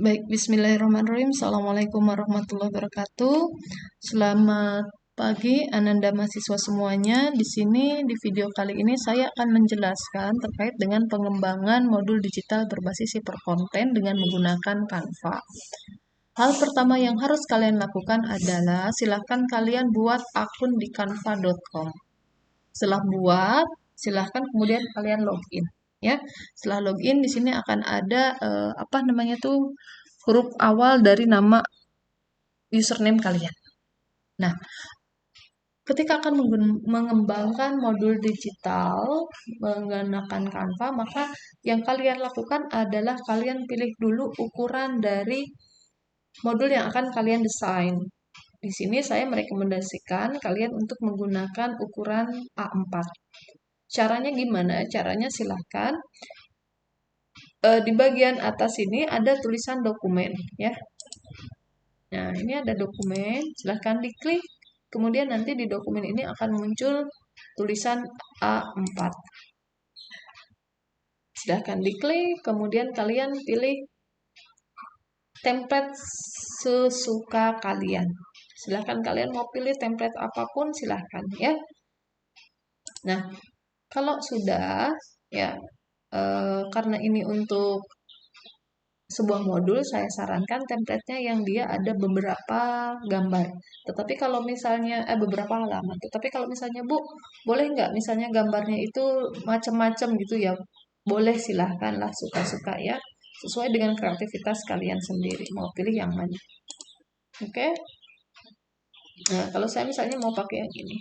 Baik, bismillahirrahmanirrahim. Assalamualaikum warahmatullahi wabarakatuh. Selamat pagi, Ananda mahasiswa semuanya. Di sini, di video kali ini, saya akan menjelaskan terkait dengan pengembangan modul digital berbasis hiperkonten dengan menggunakan Canva. Hal pertama yang harus kalian lakukan adalah silahkan kalian buat akun di canva.com. Setelah buat, silahkan kemudian kalian login. Ya, setelah login di sini akan ada huruf awal dari nama username kalian. Nah, ketika akan mengembangkan modul digital menggunakan Canva, maka yang kalian lakukan adalah kalian pilih dulu ukuran dari modul yang akan kalian desain. Di sini saya merekomendasikan kalian untuk menggunakan ukuran A4. Caranya gimana? Caranya silahkan di bagian atas ini ada tulisan dokumen, ya. Nah, ini ada dokumen, silahkan diklik. Kemudian nanti di dokumen ini akan muncul tulisan A4. Silahkan diklik, kemudian kalian pilih template sesuka kalian. Silahkan kalian mau pilih template apapun, silahkan, ya. Nah, kalau sudah, ya, karena ini untuk sebuah modul, saya sarankan template-nya yang dia ada beberapa gambar. Tetapi kalau misalnya beberapa halaman. Tetapi kalau misalnya Bu, boleh nggak misalnya gambarnya itu macam-macam gitu ya? Boleh, silahkanlah, suka-suka ya. Sesuai dengan kreativitas kalian sendiri. Mau pilih yang mana? Oke? Nah, kalau saya misalnya mau pakai yang ini.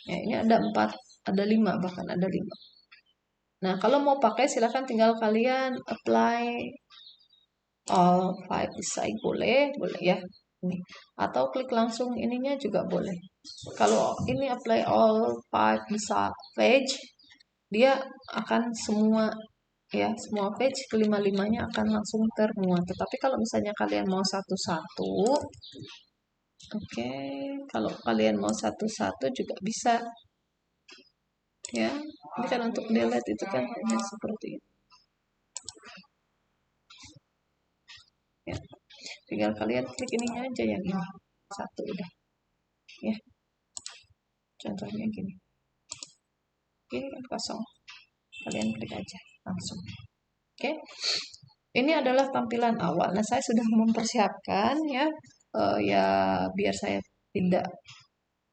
Ya, ini ada 4, ada 5, bahkan ada 5. Nah, kalau mau pakai silahkan tinggal kalian apply all 5 design, boleh ya. Ini. Atau klik langsung ininya juga boleh. Kalau ini apply all 5 design page, dia akan semua page kelima-limanya akan langsung termuat. Tetapi kalau misalnya kalian mau satu-satu, oke, kalau kalian mau satu-satu juga bisa. Ya, ini kan untuk delete itu kan hanya seperti itu. Ya, tinggal kalian klik ininya aja yang ini. Satu udah. Ya. Contohnya gini. Ini kan kosong. Kalian klik aja langsung. Oke. Ini adalah tampilan awal. Nah, saya sudah mempersiapkan ya biar saya tidak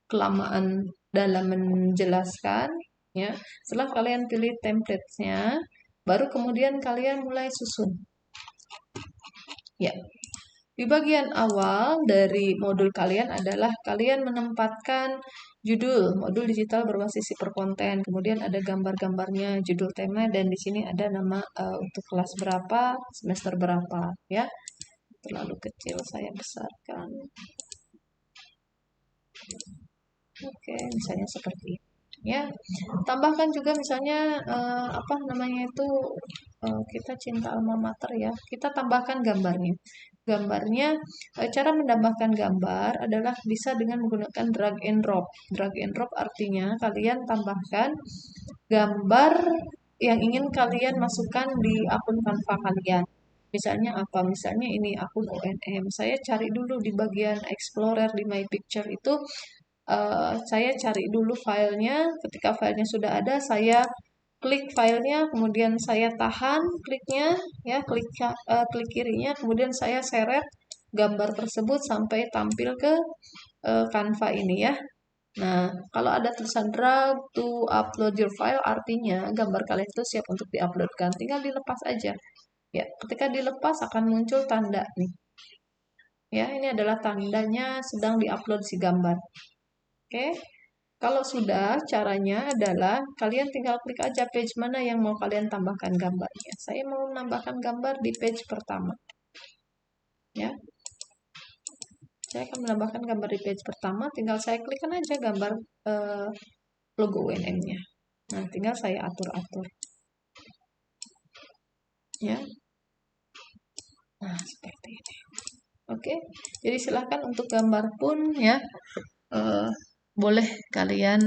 kelamaan dalam menjelaskan ya. Setelah kalian pilih template-nya, baru kemudian kalian mulai susun. Ya. Di bagian awal dari modul kalian adalah kalian menempatkan judul modul digital berbasis hiperkonten. Kemudian ada gambar-gambarnya, judul tema, dan di sini ada nama untuk kelas berapa, semester berapa, ya. Terlalu kecil, saya besarkan. Oke, misalnya seperti ini. Ya, tambahkan juga misalnya kita cinta alma mater ya. Kita tambahkan gambarnya. Cara menambahkan gambar adalah bisa dengan menggunakan drag and drop. Drag and drop artinya kalian tambahkan gambar yang ingin kalian masukkan di akun Canva kalian. Misalnya apa? Misalnya ini akun ONM. Saya cari dulu di bagian Explorer di My Picture itu. Saya cari dulu filenya. Ketika filenya sudah ada, saya klik filenya, kemudian saya tahan kliknya, ya klik kirinya, kemudian saya seret gambar tersebut sampai tampil ke Canva ini ya. Nah, kalau ada tulisan drag to upload your file, artinya gambar kalian itu siap untuk diuploadkan. Tinggal dilepas aja. Ya, ketika dilepas akan muncul tanda nih. Ya, ini adalah tandanya sedang diupload si gambar. Oke. Kalau sudah, caranya adalah kalian tinggal klik aja page mana yang mau kalian tambahkan gambarnya. Saya mau menambahkan gambar di page pertama. Ya. Saya akan menambahkan gambar di page pertama, tinggal saya klikkan aja gambar logo UNM-nya. Nah, tinggal saya atur-atur. Ya. Nah, seperti ini. Oke. Jadi silahkan untuk gambar pun ya boleh kalian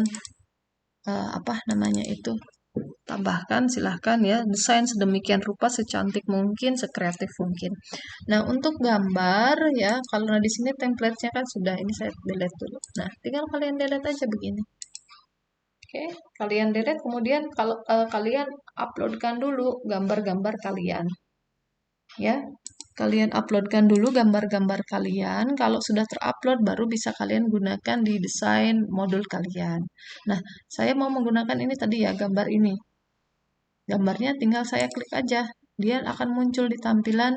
tambahkan, silahkan ya, desain sedemikian rupa, secantik mungkin, sekreatif mungkin. Nah, untuk gambar ya, kalau di sini template-nya kan sudah, ini saya delete dulu. Nah, tinggal kalian delete aja begini. Oke, kalian delete, kemudian kalau kalian uploadkan dulu gambar-gambar kalian. Ya, kalian uploadkan dulu gambar-gambar kalian. Kalau sudah terupload, baru bisa kalian gunakan di desain modul kalian. Nah, saya mau menggunakan ini tadi ya, gambar ini. Gambarnya tinggal saya klik aja, dia akan muncul di tampilan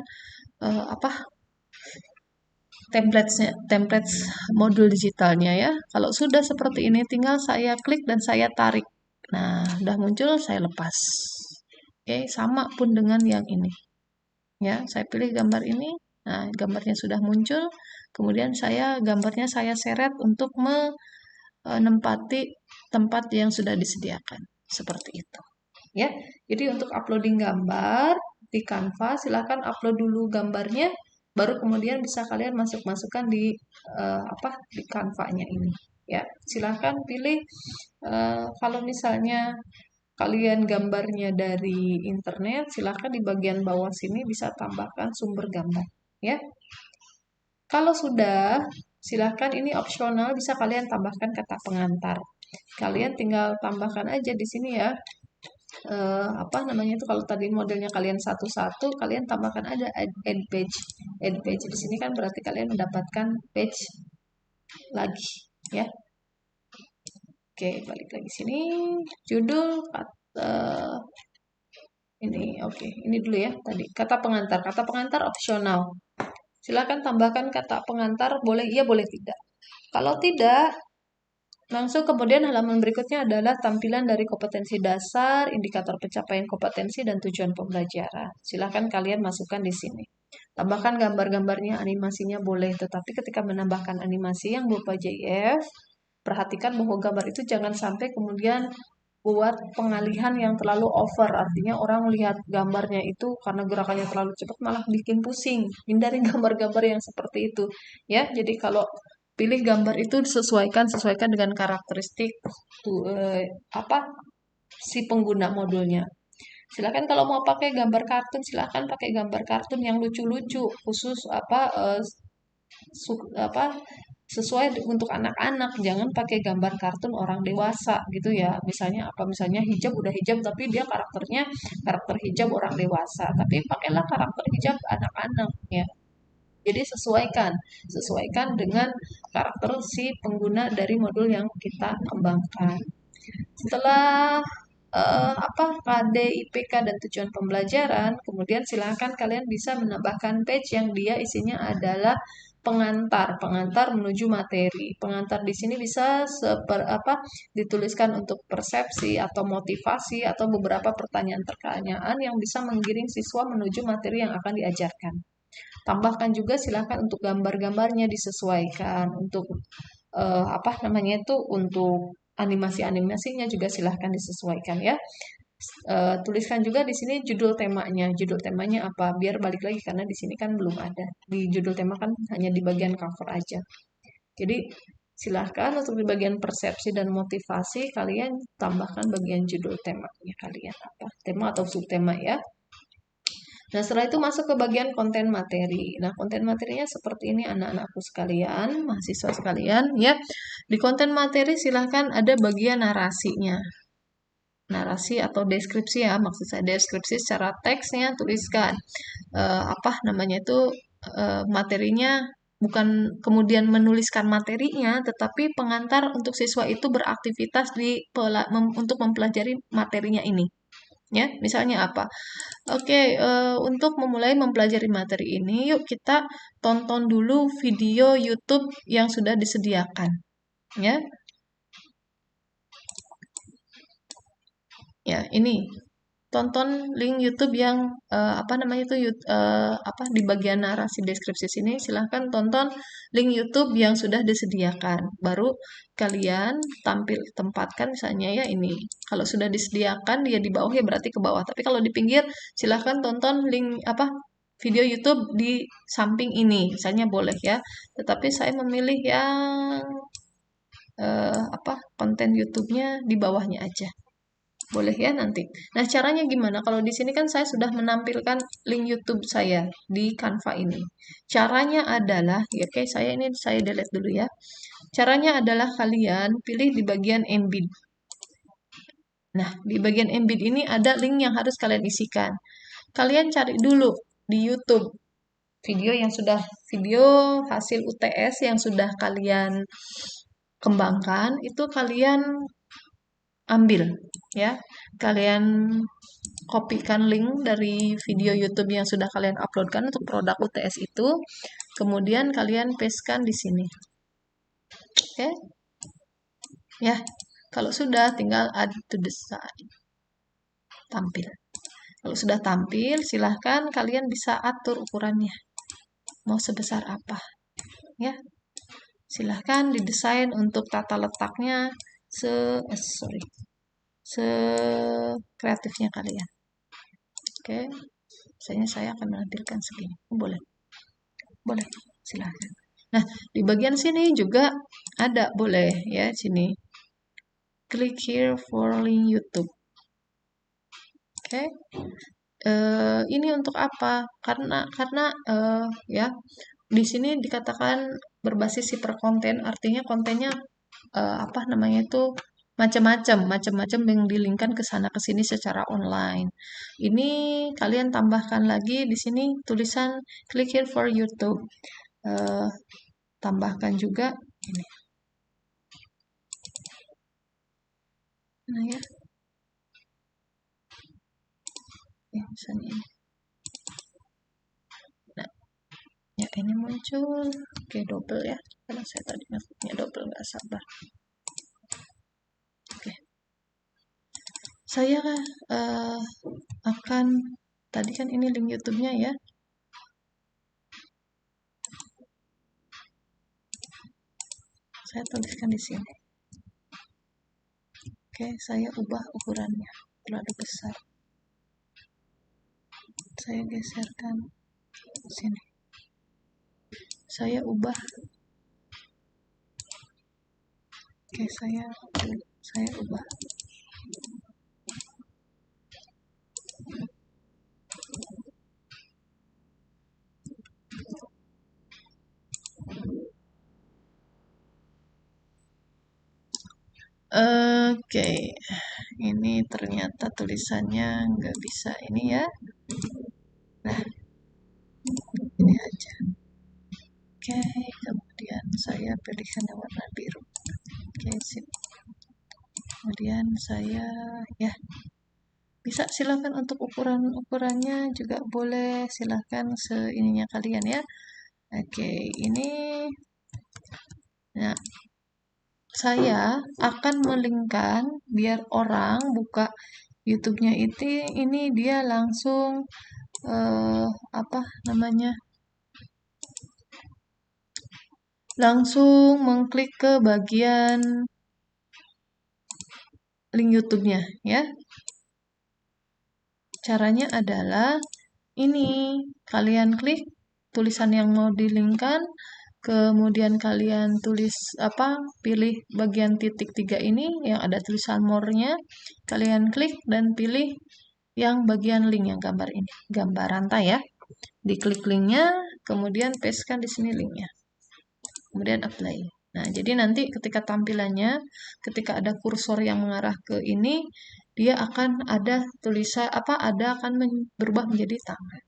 templates modul digitalnya ya. Kalau sudah seperti ini, tinggal saya klik dan saya tarik. Nah, udah muncul, saya lepas. Oke, sama pun dengan yang ini. Ya, saya pilih gambar ini. Nah, gambarnya sudah muncul. Kemudian gambarnya saya seret untuk menempati tempat yang sudah disediakan. Seperti itu. Ya, jadi untuk uploading gambar di Canva, silakan upload dulu gambarnya, baru kemudian bisa kalian masukkan di Canva-nya ini. Ya, silakan pilih kalau misalnya kalian gambarnya dari internet, silakan di bagian bawah sini bisa tambahkan sumber gambar. Ya, kalau sudah, silakan ini opsional, bisa kalian tambahkan kata pengantar. Kalian tinggal tambahkan aja di sini ya. Kalau tadi modelnya kalian satu-satu, kalian tambahkan ada add page. Add page di sini kan berarti kalian mendapatkan page lagi, ya. Oke, balik lagi sini. Judul ini dulu ya tadi. Kata pengantar. Kata pengantar opsional. Silakan tambahkan kata pengantar, boleh iya boleh tidak. Kalau tidak, langsung kemudian halaman berikutnya adalah tampilan dari kompetensi dasar, indikator pencapaian kompetensi, dan tujuan pembelajaran. Silahkan kalian masukkan di sini. Tambahkan gambar-gambarnya, animasinya boleh, tetapi ketika menambahkan animasi yang berupa GIF, perhatikan bahwa gambar itu jangan sampai kemudian buat pengalihan yang terlalu over. Artinya orang lihat gambarnya itu karena gerakannya terlalu cepat malah bikin pusing. Hindari gambar-gambar yang seperti itu. Ya, jadi kalau pilih gambar itu sesuaikan dengan karakteristik si pengguna modulnya. Silakan kalau mau pakai gambar kartun, silakan pakai gambar kartun yang lucu-lucu, khusus sesuai untuk anak-anak. Jangan pakai gambar kartun orang dewasa gitu ya. Misalnya hijab udah hijab tapi dia karakter hijab orang dewasa, tapi pakailah karakter hijab anak-anak ya. Jadi sesuaikan dengan karakter si pengguna dari modul yang kita kembangkan. Setelah KD, IPK, dan tujuan pembelajaran, kemudian silakan kalian bisa menambahkan page yang dia isinya adalah pengantar menuju materi. Pengantar di sini bisa dituliskan untuk persepsi atau motivasi atau beberapa pertanyaan-pertanyaan yang bisa menggiring siswa menuju materi yang akan diajarkan. Tambahkan juga silakan untuk gambar-gambarnya disesuaikan, untuk untuk animasi-animasinya juga silahkan disesuaikan ya. Tuliskan juga di sini judul temanya. Judul temanya apa? Biar balik lagi karena di sini kan belum ada. Di judul tema kan hanya di bagian cover aja. Jadi silahkan untuk di bagian persepsi dan motivasi kalian tambahkan bagian judul temanya kalian apa? Tema atau subtema ya. Nah, setelah itu masuk ke bagian konten materi. Nah, konten materinya seperti ini anak-anakku sekalian, mahasiswa sekalian, ya. Di konten materi silahkan ada bagian narasinya. Narasi atau deskripsi ya, maksud saya deskripsi secara teksnya tuliskan. Materinya bukan kemudian menuliskan materinya, tetapi pengantar untuk siswa itu beraktivitas untuk mempelajari materinya ini. Ya, misalnya apa? Oke, untuk memulai mempelajari materi ini, yuk kita tonton dulu video YouTube yang sudah disediakan. Ya, ya ini tonton link YouTube yang di bagian narasi deskripsi sini silahkan tonton link YouTube yang sudah disediakan. Baru kalian tempatkan misalnya ya ini. Kalau sudah disediakan dia di bawah ya berarti ke bawah. Tapi kalau di pinggir silahkan tonton link video YouTube di samping ini. Misalnya boleh ya. Tetapi saya memilih yang konten YouTube-nya di bawahnya aja. Boleh ya nanti. Nah, caranya gimana? Kalau di sini kan saya sudah menampilkan link YouTube saya di Canva ini. Caranya adalah, ya, oke, saya delete dulu ya. Caranya adalah kalian pilih di bagian embed. Nah, di bagian embed ini ada link yang harus kalian isikan. Kalian cari dulu di YouTube video hasil UTS yang sudah kalian kembangkan, itu kalian ambil ya. Kalian kopikan link dari video YouTube yang sudah kalian uploadkan untuk produk UTS itu, kemudian kalian pastekan di sini. Oke? Ya. Kalau sudah tinggal add to the side. Tampil. Kalau sudah tampil, silahkan kalian bisa atur ukurannya. Mau sebesar apa? Ya. Silahkan didesain untuk tata letaknya sekreatifnya kalian. Oke. Misalnya saya akan menampilkan segini. Boleh. Boleh. Silahkan. Nah, di bagian sini juga ada, boleh ya, sini. Click here for link YouTube. Oke. Ini untuk apa? Karena ya, di sini dikatakan berbasis hiperkonten, artinya kontennya apa namanya itu macam-macam yang dilingkan ke sana ke sini secara online. Ini kalian tambahkan lagi di sini tulisan click here for YouTube. Tambahkan juga ini. Nah ya. Misalnya ini. Nah, ya ini muncul. Oke, double ya. Karena saya tadi maksudnya double, nggak sabar. Oke. Saya akan, tadi kan ini link YouTube-nya ya. Saya tuliskan di sini. Oke, saya ubah ukurannya. Terlalu besar. Saya geserkan sini. Saya ubah. Oke, saya ubah. Oke, ini ternyata tulisannya nggak bisa ini ya. Nah, ini aja. Oke, kemudian saya pilihkan warna biru. Oke, sip. Kemudian saya ya bisa silakan untuk ukurannya juga boleh, silakan seininya kalian ya. Oke, ini nah saya akan melinkkan biar orang buka YouTube-nya ini dia langsung apa namanya? Langsung mengklik ke bagian link YouTube-nya ya. Caranya adalah ini, kalian klik tulisan yang mau dilinkkan, kemudian kalian pilih bagian titik 3 ini yang ada tulisan more-nya, kalian klik dan pilih yang bagian link yang gambar ini, gambar rantai ya. Diklik linknya, kemudian pastekan di sini linknya. Kemudian apply. Nah, jadi nanti ketika tampilannya, ketika ada kursor yang mengarah ke ini, dia akan ada tulisan akan berubah menjadi tangan.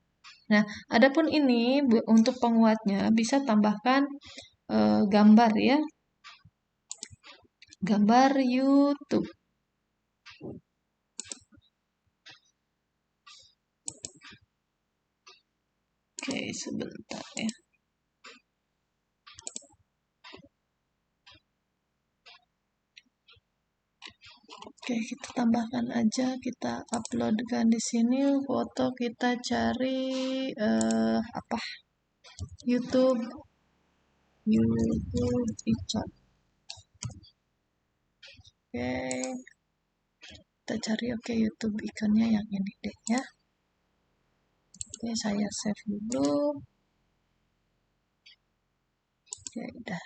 Nah, adapun ini untuk penguatnya bisa tambahkan gambar ya. Gambar YouTube. Oke, sebentar ya. Oke, kita tambahkan aja, kita uploadkan di sini foto, kita cari YouTube icon. Oke, kita cari YouTube ikonnya yang ini deh ya. Oke, saya save dulu. Oke, udah.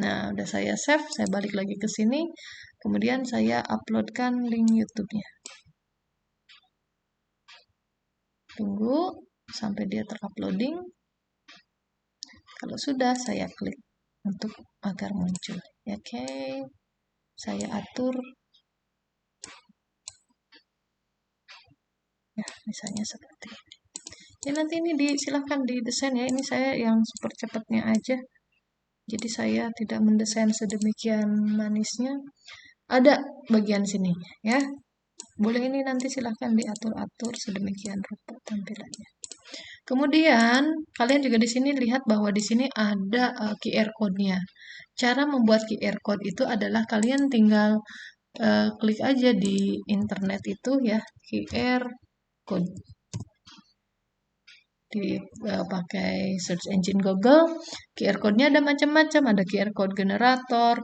Nah, udah saya save, saya balik lagi ke sini. Kemudian saya uploadkan link YouTube-nya. Tunggu sampai dia teruploading. Kalau sudah, saya klik untuk agar muncul. Oke, saya atur. Ya, misalnya seperti ini. Ya, nanti ini silahkan didesain ya. Ini saya yang super cepatnya aja. Jadi saya tidak mendesain sedemikian manisnya. Ada bagian sini ya. Boleh ini nanti silahkan diatur-atur sedemikian rupa tampilannya. Kemudian kalian juga di sini lihat bahwa di sini ada QR code-nya. Cara membuat QR code itu adalah kalian tinggal klik aja di internet itu ya, QR code. Pakai search engine Google, QR code-nya ada macam-macam, ada QR code generator,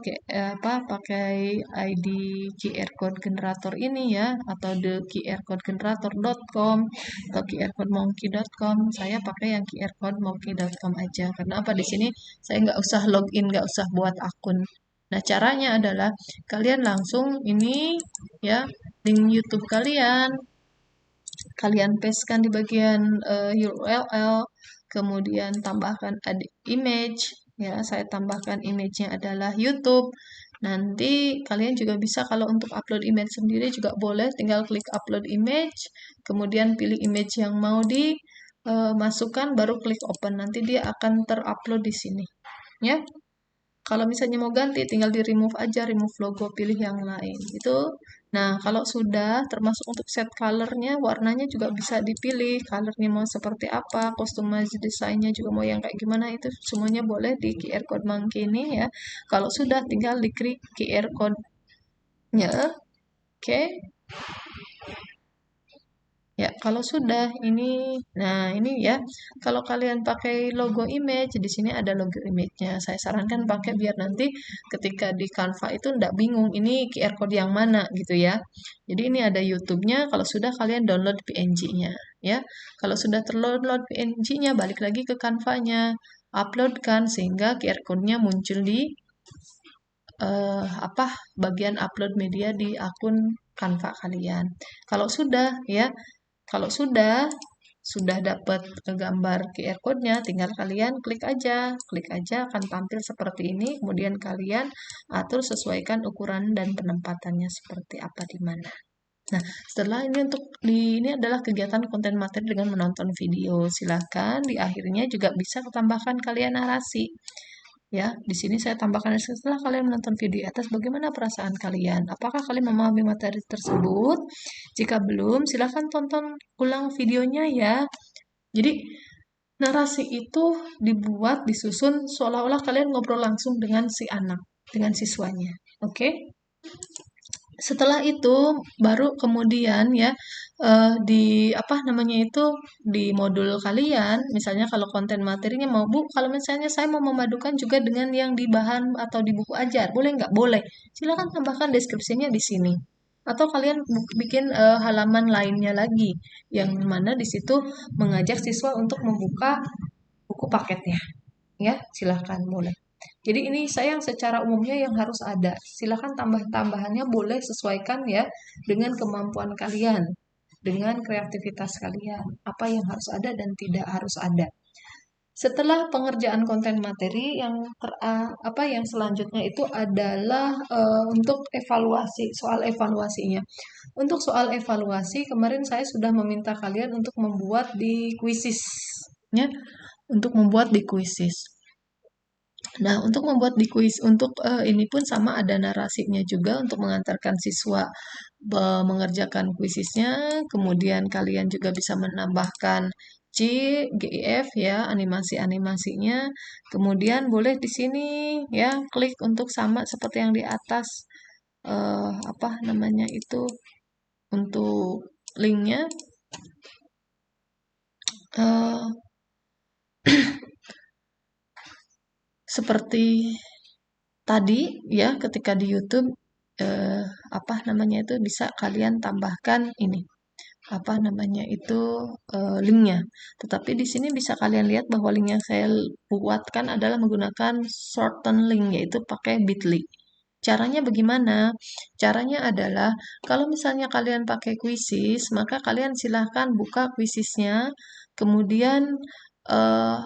pakai ID QR code generator ini ya, atau the QR code generator.com atau QR code monkey.com. Saya pakai yang QR code monkey.com aja, karena apa, di sini saya nggak usah login, nggak usah buat akun. Nah, caranya adalah kalian langsung ini ya, link YouTube kalian pastekan di bagian URL, kemudian tambahkan image, ya saya tambahkan image-nya adalah YouTube. Nanti kalian juga bisa kalau untuk upload image sendiri juga boleh, tinggal klik upload image, kemudian pilih image yang mau dimasukkan, baru klik open, nanti dia akan terupload di sini, ya. Kalau misalnya mau ganti, tinggal di remove aja, remove logo, pilih yang lain. Itu. Nah, kalau sudah, termasuk untuk set colornya, warnanya juga bisa dipilih. Colornya mau seperti apa, customize desainnya juga mau yang kayak gimana, itu semuanya boleh di QR Code Monkey ini ya. Kalau sudah, tinggal diklik QR Code-nya. Oke. Ya, kalau sudah nah ini ya, kalau kalian pakai logo image, di sini ada logo image-nya. Saya sarankan pakai biar nanti ketika di Canva itu ndak bingung, ini QR code yang mana gitu ya. Jadi ini ada YouTube-nya, kalau sudah kalian download PNG-nya ya. Kalau sudah terdownload PNG-nya, balik lagi ke Canva-nya, uploadkan sehingga QR code-nya muncul di bagian upload media di akun Canva kalian. Kalau sudah ya, kalau sudah dapat gambar QR code-nya, tinggal kalian klik aja akan tampil seperti ini. Kemudian kalian atur sesuaikan ukuran dan penempatannya seperti apa di mana. Nah, setelah ini ini adalah kegiatan konten materi dengan menonton video. Silakan di akhirnya juga bisa tambahkan kalian narasi. Ya, di sini saya tambahkan setelah kalian menonton video atas, bagaimana perasaan kalian? Apakah kalian memahami materi tersebut? Jika belum, silahkan tonton ulang videonya ya. Jadi, narasi itu dibuat, disusun seolah-olah kalian ngobrol langsung dengan si anak, dengan siswanya. Oke? Setelah itu baru kemudian ya di modul kalian, misalnya kalau konten materinya mau Bu, kalau misalnya saya mau memadukan juga dengan yang di bahan atau di buku ajar, boleh nggak? Boleh. Silakan tambahkan deskripsinya di sini. Atau kalian bikin halaman lainnya lagi, yang mana di situ mengajak siswa untuk membuka buku paketnya. Ya, silahkan boleh. Jadi ini sayang secara umumnya yang harus ada. Silakan tambah-tambahannya boleh sesuaikan ya dengan kemampuan kalian, dengan kreativitas kalian. Apa yang harus ada dan tidak harus ada. Setelah pengerjaan konten materi yang selanjutnya itu adalah untuk evaluasi, soal evaluasinya. Untuk soal evaluasi kemarin saya sudah meminta kalian untuk membuat di quizzes ya, untuk membuat di quizzes. Nah, untuk membuat di kuis untuk ini pun sama ada narasinya juga untuk mengantarkan siswa mengerjakan kuisisnya, kemudian kalian juga bisa menambahkan GIF ya, animasi-animasinya. Kemudian boleh di sini ya klik untuk sama seperti yang di atas apa namanya itu untuk linknya. Seperti tadi ya ketika di YouTube bisa kalian tambahkan ini linknya. Tetapi di sini bisa kalian lihat bahwa link yang saya buatkan adalah menggunakan shorten link, yaitu pakai Bitly. Caranya bagaimana? Caranya adalah kalau misalnya kalian pakai Quizzes, maka kalian silahkan buka Quizzesnya, kemudian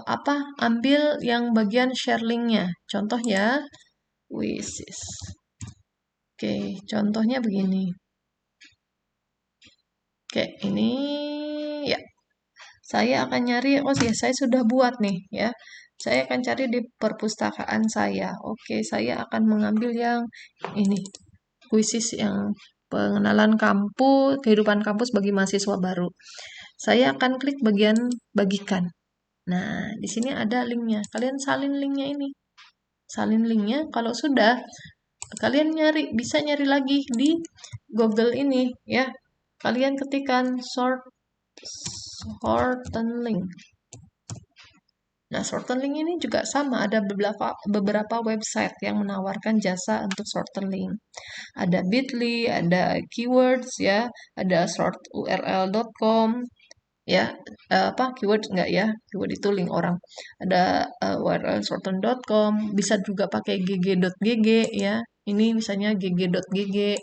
apa? Ambil yang bagian share linknya. Contoh ya, Quizzes. Oke, contohnya begini. Oke, ini ya. Saya akan nyari, oh ya saya sudah buat nih ya. Saya akan cari di perpustakaan saya. Oke, saya akan mengambil yang ini. Kuisis yang pengenalan kampus, kehidupan kampus bagi mahasiswa baru. Saya akan klik bagian bagikan. Nah, di sini ada linknya. Kalian salin linknya ini. Salin linknya. Kalau sudah, kalian bisa nyari lagi di Google ini ya. Kalian ketikkan shorten link. Nah, shorten link ini juga sama, ada beberapa website yang menawarkan jasa untuk shorten link. Ada Bitly, ada keywords ya, ada shorturl.com ya, apa keyword enggak ya? Keyword itu link orang. Ada URL shorten.com, bisa juga pakai gg.gg ya. Ini misalnya gg.gg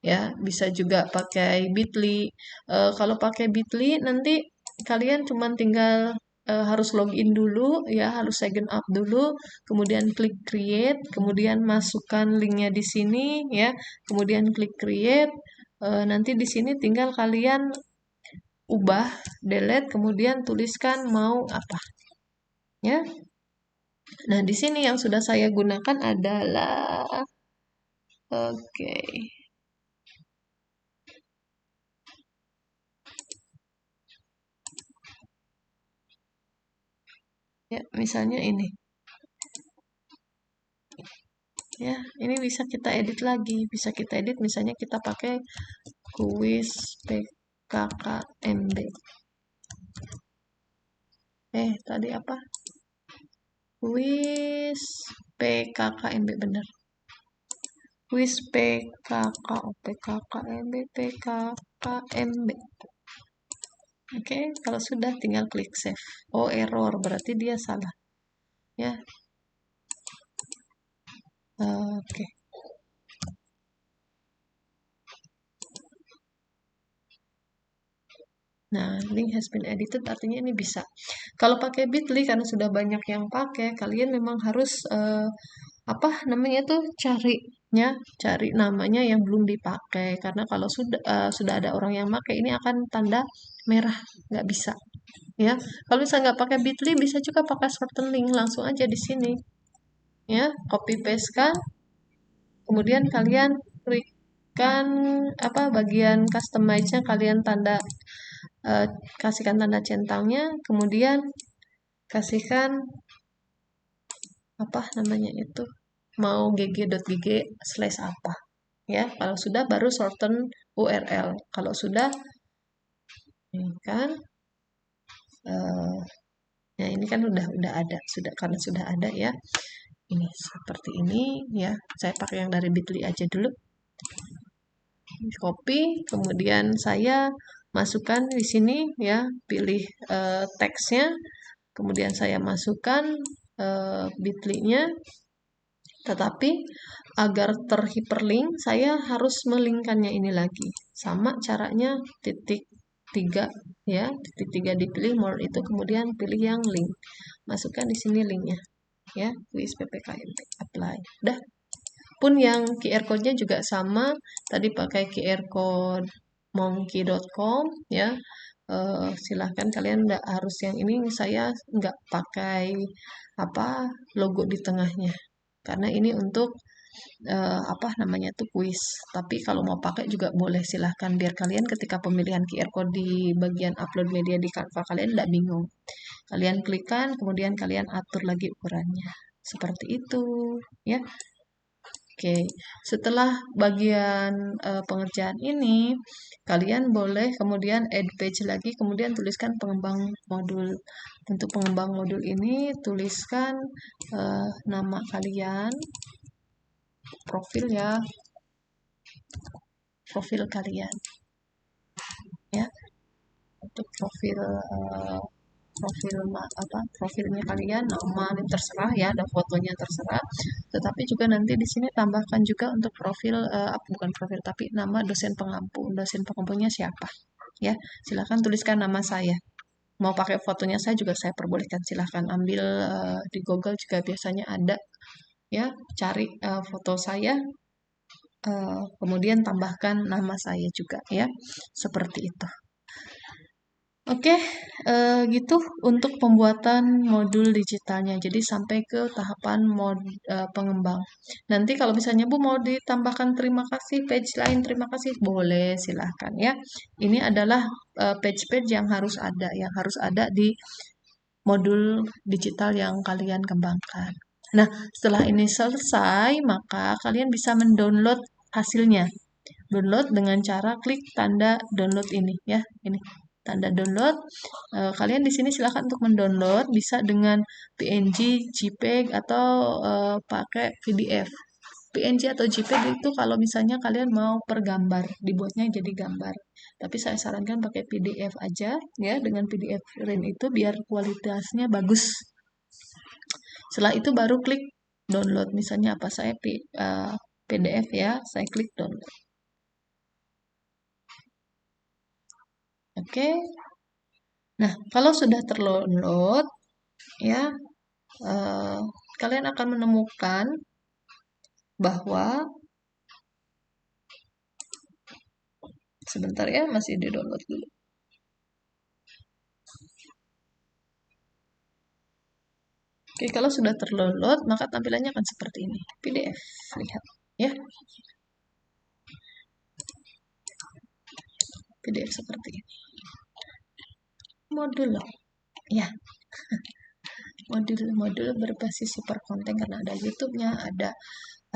ya, bisa juga pakai Bitly. Kalau pakai Bitly nanti kalian cuma tinggal harus login dulu ya, harus sign up dulu, kemudian klik create, kemudian masukkan linknya di sini ya, kemudian klik create. Nanti di sini tinggal kalian ubah, delete, kemudian tuliskan mau apa ya. Nah, di sini yang sudah saya gunakan adalah oke. Ya, misalnya ini. Ya, ini bisa kita edit lagi. Bisa kita edit misalnya kita pakai quiz PKKMB. Tadi apa? Quiz PKKMB bener. Quiz PKKMB. Oke, kalau sudah tinggal klik save. Oh, error, berarti dia salah. Ya. Oke. Nah, link has been edited artinya ini bisa. Kalau pakai Bitly karena sudah banyak yang pakai, kalian memang harus apa namanya tuh cari namanya yang belum dipakai karena kalau sudah ada orang yang pakai ini akan tanda merah, nggak bisa. Ya, kalau misalnya nggak pakai Bitly bisa juga pakai shorten link langsung aja di sini. Ya, copy paste kan, kemudian kalian klikkan apa bagian customize-nya kalian kasihkan tanda centangnya, kemudian kasihkan apa namanya itu mau gg.gg slash apa ya. Kalau sudah baru shorten URL. Kalau sudah ini kan ya ini kan udah ada karena sudah ada ya. Ini seperti ini ya. Saya pakai yang dari Bitly aja dulu. Copy, kemudian saya masukkan di sini ya, pilih teksnya, kemudian saya masukkan Bitly-nya, tetapi agar terhiperlink saya harus melingkannya ini lagi. Sama caranya titik 3 ya, titik 3 dipilih more itu, kemudian pilih yang link. Masukkan di sini linknya ya, quiz PPKMB, apply. Udah. Pun yang QR code-nya juga sama, tadi pakai QR code monkey.com ya. Silahkan kalian nggak harus yang ini, saya nggak pakai apa logo di tengahnya karena ini untuk apa namanya tuh kuis. Tapi kalau mau pakai juga boleh, silahkan biar kalian ketika pemilihan QR code di bagian upload media di Canva kalian nggak bingung. Kalian klikkan, kemudian kalian atur lagi ukurannya. Seperti itu ya. Oke, setelah bagian pengerjaan ini, kalian boleh kemudian add page lagi, kemudian tuliskan pengembang modul. Untuk pengembang modul ini, tuliskan nama kalian, profil ya, profil kalian. Ya, untuk profil profilnya kalian, nama terserah ya, ada fotonya terserah. Tetapi juga nanti di sini tambahkan juga untuk profil bukan profil tapi nama dosen pengampu. Dosen pengampunya siapa? Ya, silakan tuliskan nama saya. Mau pakai fotonya saya juga saya perbolehkan, silahkan ambil di Google juga biasanya ada ya, cari foto saya, kemudian tambahkan nama saya juga ya, seperti itu. Oke, gitu untuk pembuatan modul digitalnya. Jadi sampai ke tahapan pengembang. Nanti kalau misalnya Bu mau ditambahkan terima kasih, page lain terima kasih, boleh silahkan ya. Ini adalah page-page yang harus ada di modul digital yang kalian kembangkan. Nah, setelah ini selesai, maka kalian bisa mendownload hasilnya. Download dengan cara klik tanda download ini ya, ini tanda download. Kalian di sini silakan untuk mendownload, bisa dengan PNG, JPEG atau pakai PDF. PNG atau JPEG itu kalau misalnya kalian mau per gambar, dibuatnya jadi gambar. Tapi saya sarankan pakai PDF aja ya, dengan PDF print itu biar kualitasnya bagus. Setelah itu baru klik download. Misalnya apa, saya PDF ya, saya klik download. Oke. Nah, kalau sudah terdownload ya, kalian akan menemukan bahwa sebentar ya, masih di-download dulu. Oke, kalau sudah terdownload, maka tampilannya akan seperti ini. PDF, lihat ya. PDF seperti ini. Modul, ya. Modul berbasis super konten karena ada YouTube-nya, ada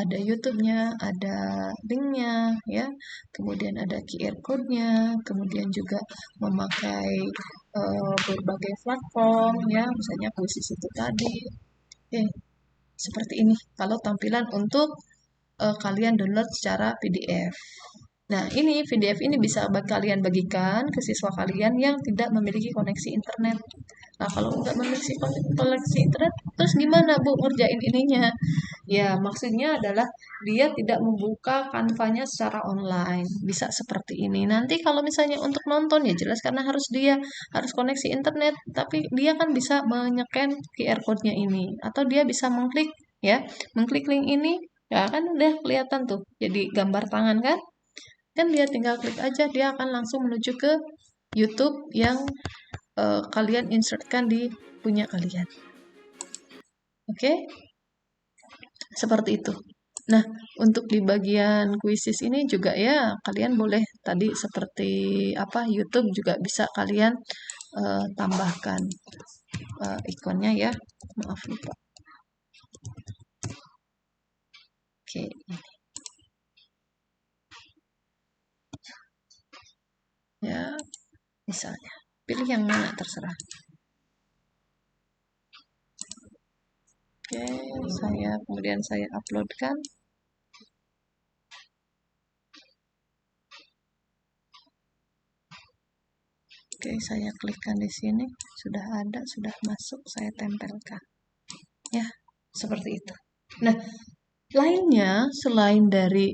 YouTube-nya, ada link-nya ya. Kemudian ada QR code-nya, kemudian juga memakai berbagai platform ya, misalnya khusus itu tadi. Seperti ini kalau tampilan untuk kalian download secara PDF. Nah, ini PDF ini bisa kalian bagikan ke siswa kalian yang tidak memiliki koneksi internet. Nah, kalau nggak memiliki koneksi internet, terus gimana Bu ngerjain ininya? Ya, maksudnya adalah dia tidak membuka kanvanya secara online. Bisa seperti ini. Nanti kalau misalnya untuk nonton ya jelas karena harus koneksi internet, tapi dia kan bisa menyekan QR code-nya ini atau dia bisa mengklik link ini, ya kan udah kelihatan tuh. Jadi gambar tangan kan? Kan dia tinggal klik aja, dia akan langsung menuju ke YouTube yang kalian insertkan di punya kalian. Oke? Seperti itu. Nah, untuk di bagian kuisis ini juga ya, kalian boleh tadi seperti YouTube juga bisa kalian tambahkan ikonnya ya. Maaf lupa. Oke, ini. Ya, misalnya. Pilih yang mana terserah. Oke, kemudian saya uploadkan. Oke, saya klikkan di sini, sudah ada, sudah masuk, saya tempelkan. Ya, seperti itu. Nah, lainnya selain dari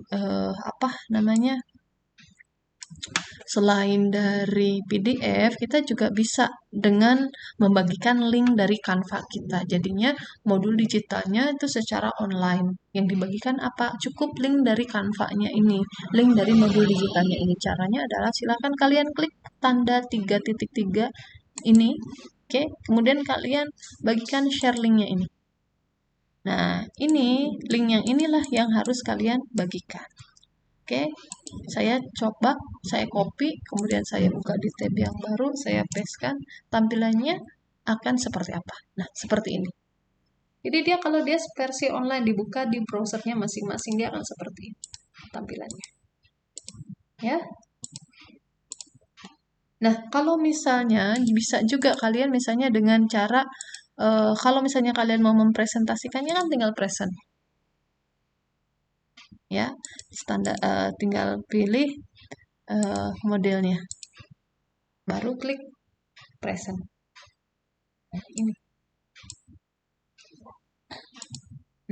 selain dari PDF, kita juga bisa dengan membagikan link dari Canva kita. Jadinya modul digitalnya itu secara online. Yang dibagikan apa? Cukup link dari Canva-nya ini, link dari modul digitalnya ini. Caranya adalah silakan kalian klik tanda 3.3 ini. Oke, kemudian kalian bagikan share linknya ini. Nah, ini link yang inilah yang harus kalian bagikan. Oke, saya coba, saya copy, kemudian saya buka di tab yang baru, saya pastekan, tampilannya akan seperti apa. Nah, seperti ini. Jadi kalau dia versi online dibuka di browsernya masing-masing, dia akan seperti ini tampilannya. Ya. Nah, kalau misalnya bisa juga kalian misalnya dengan cara kalau misalnya kalian mau mempresentasikannya kan tinggal present. Ya, tinggal pilih modelnya. Baru klik present. Nah, ini.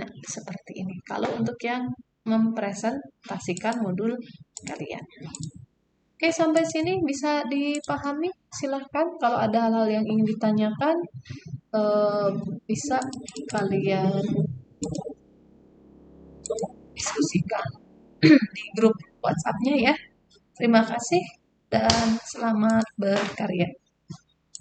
Nah, seperti ini. Kalau untuk yang mempresentasikan modul kalian. Oke, sampai sini bisa dipahami? Silahkan kalau ada hal-hal yang ingin ditanyakan, eh, bisa kalian diskusikan di grup WhatsApp-nya ya. Terima kasih dan selamat berkarya.